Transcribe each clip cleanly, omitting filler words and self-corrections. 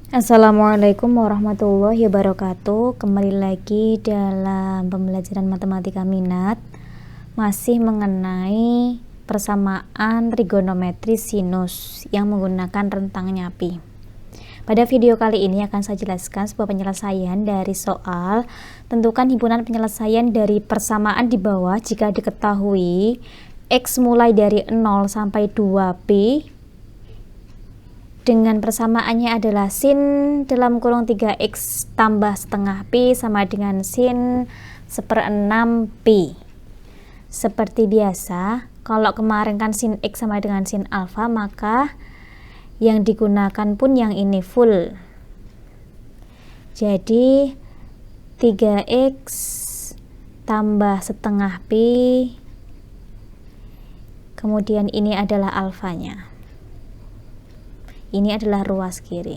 Assalamualaikum warahmatullahi wabarakatuh. Kembali lagi dalam pembelajaran matematika minat, masih mengenai persamaan trigonometri sinus yang menggunakan rentangnya pi. Pada video kali ini akan saya jelaskan sebuah penyelesaian dari soal tentukan himpunan penyelesaian dari persamaan di bawah jika diketahui X mulai dari 0 sampai 2pi dengan persamaannya adalah sin dalam kurung 3x tambah setengah pi sama dengan sin 1/6 pi. Seperti biasa, kalau kemarin kan sin x sama dengan sin alfa, maka yang digunakan pun yang ini full. Jadi 3x tambah setengah pi, kemudian ini adalah alfanya. Ini adalah ruas kiri.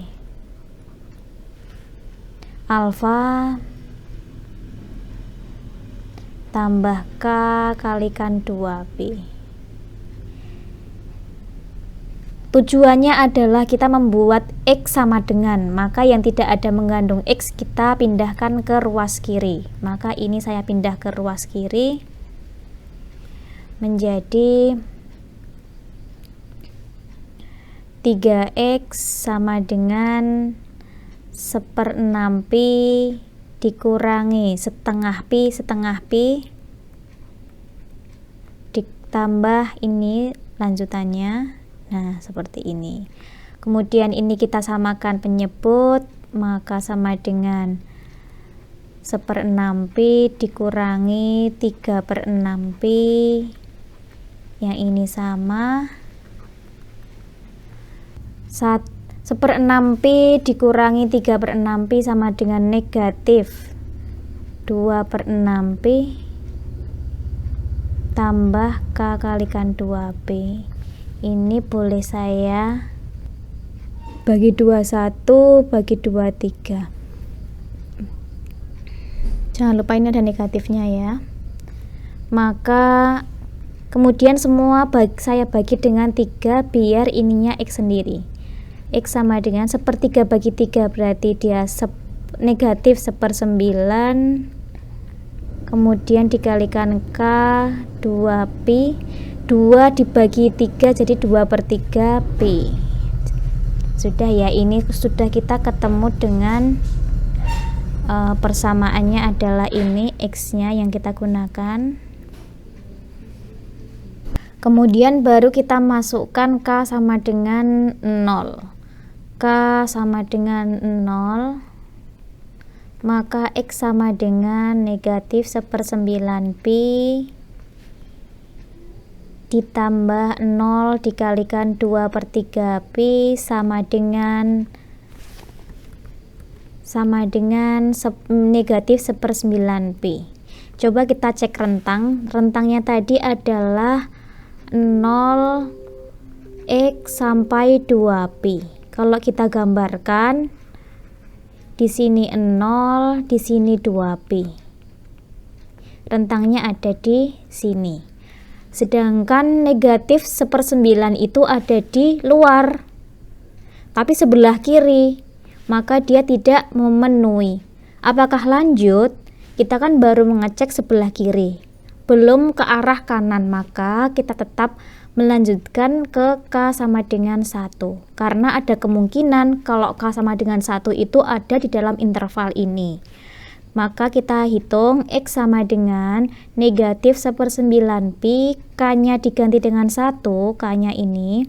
Alfa tambah K kalikan 2pi. Tujuannya adalah kita membuat X sama dengan, maka yang tidak ada mengandung X kita pindahkan ke ruas kiri. Maka ini saya pindah ke ruas kiri menjadi 3x sama dengan 1/6 pi dikurangi setengah pi ditambah ini lanjutannya. Nah, seperti ini. Kemudian ini kita samakan penyebut, maka sama dengan 1/6 pi dikurangi 3/6 pi. Yang ini sama 1/6 pi dikurangi 3/6 pi sama dengan negatif 2/6 pi tambah K kalikan 2pi. Ini boleh saya bagi 21 bagi 23. Jangan lupa ini ada negatifnya ya. Maka kemudian semua saya bagi dengan 3 biar ininya X sendiri. X sama dengan 1/3 bagi 3 berarti dia negatif 1/9, kemudian dikalikan K 2pi, 2 dibagi 3 jadi 2/3 pi. Sudah ya, ini sudah kita ketemu dengan persamaannya adalah ini X nya yang kita gunakan. Kemudian baru kita masukkan K sama dengan 0. K sama dengan 0, maka X sama dengan negatif 1/9 pi ditambah 0 dikalikan 2/3 pi sama dengan negatif 1/9 pi. Coba kita cek rentangnya tadi adalah 0 X sampai 2pi. Kalau kita gambarkan di sini 0, di sini 2pi. Rentangnya ada di sini. Sedangkan negatif 1/9 itu ada di luar, tapi sebelah kiri, maka dia tidak memenuhi. Apakah lanjut? Kita kan baru mengecek sebelah kiri, belum ke arah kanan, maka kita tetap melanjutkan ke K sama dengan 1, karena ada kemungkinan kalau K sama dengan 1 itu ada di dalam interval ini. Maka kita hitung X sama dengan negatif 1/9 pi, K nya diganti dengan 1, K nya ini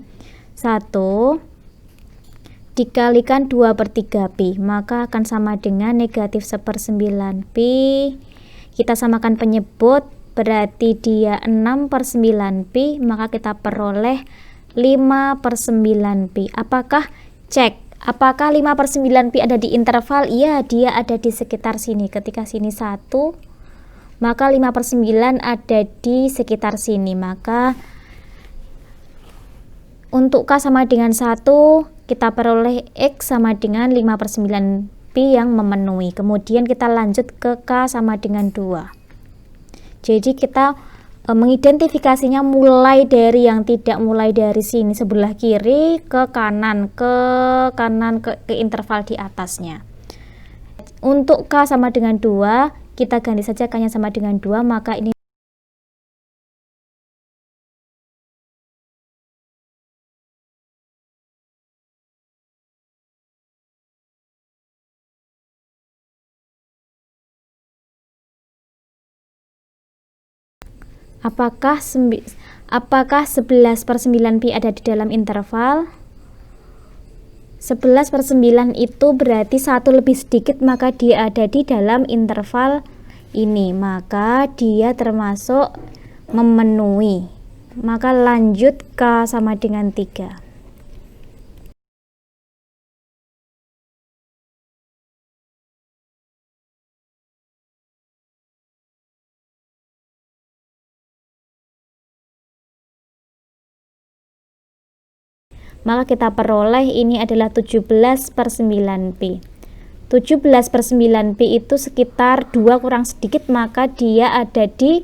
1 dikalikan 2/3 pi, maka akan sama dengan negatif 1/9 pi. Kita samakan penyebut, berarti dia 6/9 pi, maka kita peroleh 5/9 pi. Apakah 5/9 pi ada di interval? Iya, dia ada di sekitar sini. Ketika sini 1, maka 5/9 ada di sekitar sini. Maka untuk K sama dengan 1, kita peroleh X sama dengan 5/9 pi yang memenuhi. Kemudian kita lanjut ke K sama dengan 2. Jadi kita mengidentifikasinya mulai dari yang tidak mulai dari sini sebelah kiri ke kanan ke interval di atasnya. Untuk K sama dengan 2, kita ganti saja K-nya sama dengan 2, maka ini apakah 11/9pi ada di dalam interval? 11/9 itu berarti 1 lebih sedikit, maka dia ada di dalam interval ini, maka dia termasuk memenuhi. Maka lanjut K sama dengan 3. Maka kita peroleh ini adalah 17/9pi. 17/9pi itu sekitar 2 kurang sedikit, maka dia ada di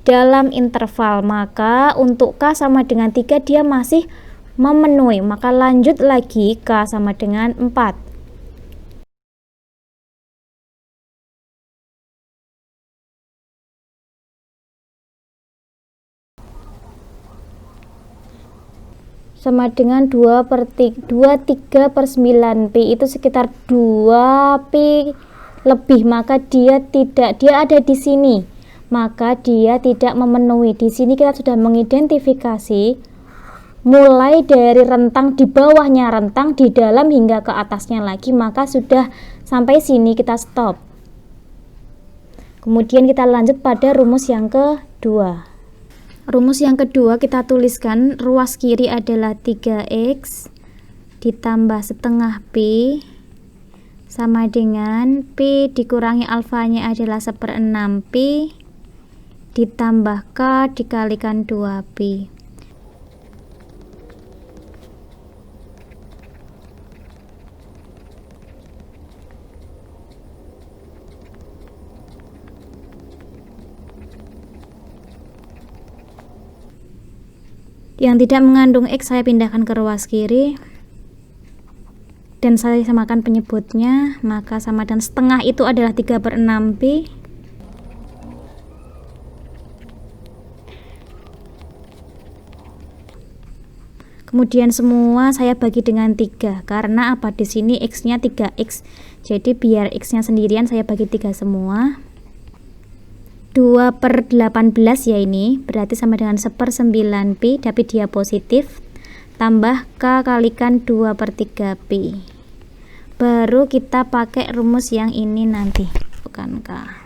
dalam interval. Maka untuk K sama dengan 3 dia masih memenuhi, maka lanjut lagi K sama dengan 4. Sama dengan 23/9pi itu sekitar 2pi lebih, maka dia ada di sini, maka dia tidak memenuhi. Di sini kita sudah mengidentifikasi mulai dari rentang di bawahnya rentang, di dalam hingga ke atasnya lagi, maka sudah sampai sini kita stop. Kemudian kita lanjut pada rumus yang kedua. Rumus yang kedua kita tuliskan ruas kiri adalah 3x ditambah setengah pi sama dengan pi dikurangi alfanya adalah 1/6 pi ditambah k dikalikan 2 pi. Yang tidak mengandung X saya pindahkan ke ruas kiri dan saya samakan penyebutnya, maka sama dan setengah itu adalah 3/6 pi kemudian semua saya bagi dengan 3 karena apa, di sini X nya 3x, jadi biar X nya sendirian saya bagi 3 semua. 2/18 ya, ini berarti sama dengan 1/9 pi, tapi dia positif, tambah K kalikan 2/3 pi. Baru kita pakai rumus yang ini nanti, bukan K.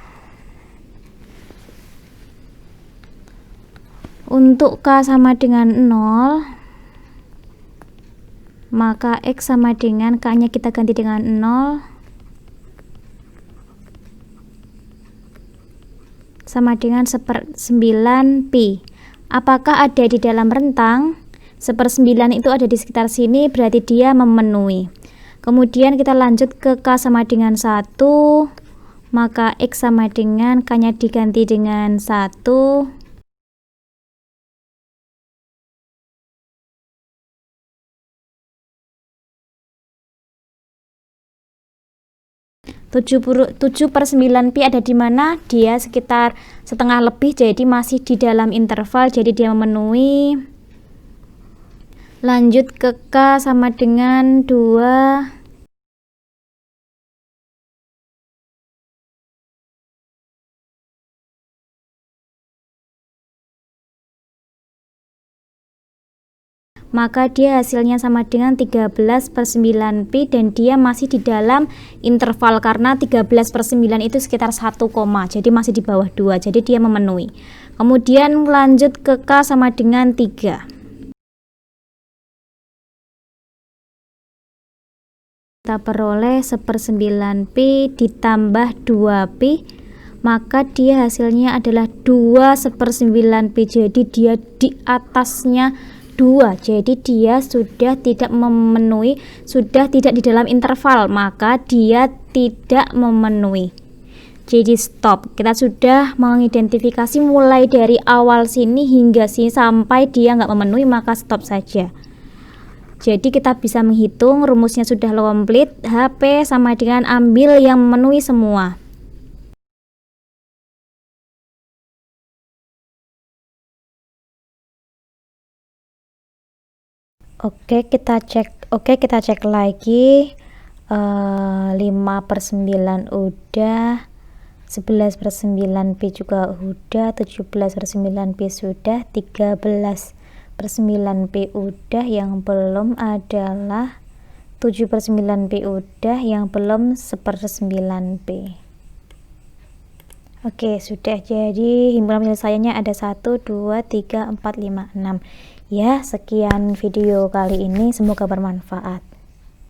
Untuk K sama dengan 0, maka X sama dengan K nya kita ganti dengan 0, sama dengan 1/9 pi. Apakah ada di dalam rentang? 1/9 itu ada di sekitar sini, berarti dia memenuhi. Kemudian kita lanjut ke K sama dengan 1, maka X sama dengan K nya diganti dengan 1, tujuh per 9 pi ada di mana? Dia sekitar setengah lebih, jadi masih di dalam interval, jadi dia memenuhi. Lanjut ke K sama dengan 2, maka dia hasilnya sama dengan 13/9 pi dan dia masih di dalam interval karena 13/9 itu sekitar 1, jadi masih di bawah 2, jadi dia memenuhi. Kemudian lanjut ke K sama dengan 3. Kita peroleh 1/9 pi ditambah 2 pi, maka dia hasilnya adalah 2/9 pi, jadi dia di atasnya 2, jadi dia sudah tidak memenuhi, sudah tidak di dalam interval, maka dia tidak memenuhi. Jadi stop. Kita sudah mengidentifikasi mulai dari awal sini hingga sini sampai dia nggak memenuhi, maka stop saja. Jadi kita bisa menghitung, rumusnya sudah komplit. HP sama dengan ambil yang memenuhi semua. Oke, kita cek lagi. 5/9 udah, 11/9 P juga udah, 17/9 P sudah, 13/9 P udah. Yang belum adalah 7/9 P udah, yang belum 1/9 P. Oke, sudah. Jadi himpunan penyelesaiannya ada 1, 2, 3, 4, 5, 6. Ya, sekian video kali ini, semoga bermanfaat.